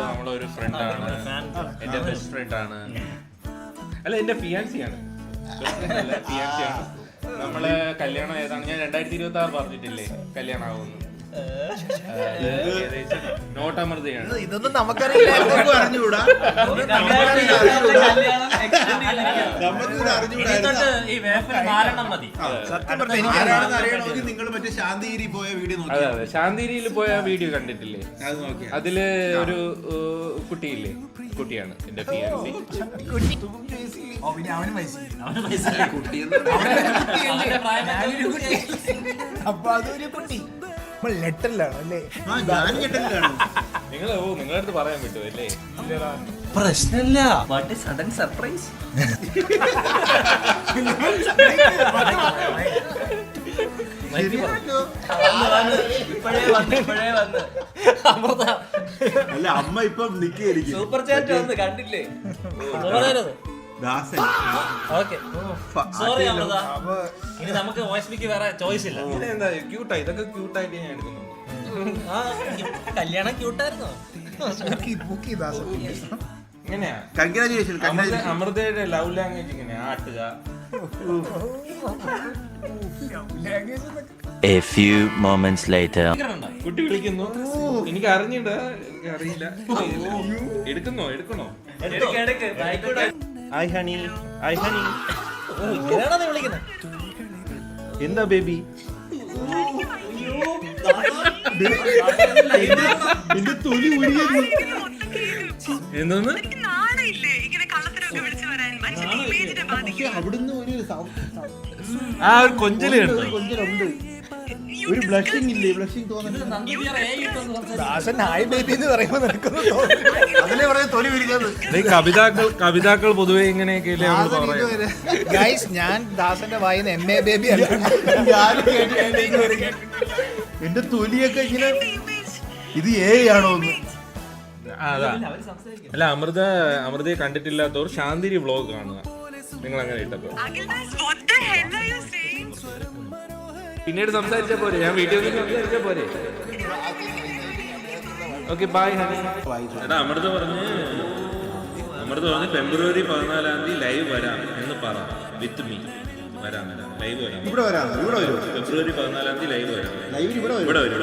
നമ്മളൊരു ഫ്രണ്ടാണ്, എന്റെ ബെസ്റ്റ് ഫ്രണ്ടാണ്. അല്ല, എന്റെ ഫിയാൻസിയാണ്. നമ്മള് കല്യാണം ഏതാണ്? ഞാൻ 2026 പറഞ്ഞിട്ടില്ലേ കല്യാണം ആവുന്നു. നോട്ട് അമൃതയാണ്. ഇതൊന്നും നമുക്കറിയില്ല. അറിഞ്ഞുകൂടാ. നിങ്ങൾ മറ്റേ ശാന്തിഗിരി പോയ വീഡിയോ നോക്കി. അതെ, ശാന്തിഗിരിയിൽ പോയ വീഡിയോ കണ്ടിട്ടില്ലേ? അതില് ഒരു കുട്ടിയില്ലേ, കുട്ടിയാണ് എന്റെ ഫിയാൻസി. അപ്പൊ അതൊരു കുട്ടി ലെറ്ററിലാണ് അല്ലേ? നിങ്ങളുടെ അടുത്ത് പറയാൻ പറ്റുമോ അല്ലേ? പ്രശ്നമില്ല. What is sudden surprise? അല്ല, അമ്മ ഇപ്പം നിക്കായിരിക്കും. സൂപ്പർ ചാറ്റ് വന്ന് കണ്ടില്ലേ? ദാസൻ. സോറി അമൃത, ഇനി നമുക്ക് വോയിസ് മിക്ക് വേറെ ചോയ്സ് ഇല്ല. എന്താ ക്യൂട്ടായി, ഇതൊക്കെ ക്യൂട്ടായിട്ട് ഞാൻ എടുക്കുന്നു. കല്യാണം ക്യൂട്ടായിരുന്നോ? ഇങ്ങനെയാ കൺഗ്രാജുലേഷൻ. അമൃതയുടെ ലവ് ലാംഗ്വേജ് ഇങ്ങനെയാ, ആട്ടുക. A few moments later. കുട്ടി വിളിക്കുന്നു. എനിക്ക് അറിഞ്ഞില്ല, എനിക്ക് അറിയില്ല. എടുക്കണോ? Hi honey, hi honey. ഇങ്ങനെയാണോ നീ വിളിക്കുന്നത്? എന്താ ബേബി? എന്റെ തൊലി ഉരിയുന്നു. എന്തോന്ന്? അവിടുന്ന് ആ ഒരു കൊഞ്ചലുണ്ട്. ഒരു ബ്ലഷിംഗ് ഇല്ലേ? ബ്ലഷിംഗ് തോന്നുന്നു. ദാസൻ ഹായ് ബേബി എന്ന് പറയുമ്പോ നിനക്കൊന്നും അതിനെ പറയാൻ തൊലി ഉരിക്കുന്നത്. കവിതാക്കൾ പൊതുവെ ഇങ്ങനെയൊക്കെയല്ലേ നമ്മൾ പറയാം. ഗൈസ്, ഞാൻ ദാസന്റെ വായിന്ന് MA ബേബി അല്ല. എന്റെ തൊലിയൊക്കെ ഇങ്ങനെ ഇത് ആണോ? അതാ. അല്ല, അമൃതയെ കണ്ടിട്ടില്ലാത്തവർ ശാന്തിരി വ്ലോഗ് കാണുക. നിങ്ങൾ അങ്ങനെ ഇട്ടപ്പോ പിന്നീട് സംസാരിച്ചാ പോരെ? ഞാൻ വീട്ടിൽ വന്ന് സംസാരിച്ചാ പോരെ? Okay, bye honey. എടാ, അമൃത പറഞ്ഞ് ഫെബ്രുവരി 14 ലൈവ് വരാം എന്ന് പറ. വിത്ത് മീ വരാം, ലൈവ് വരാം. ഇവിടെ വരാം. ഫെബ്രുവരി 14 ലൈവ് വരാം. ഇവിടെ വരും. ഇവിടെ വരും.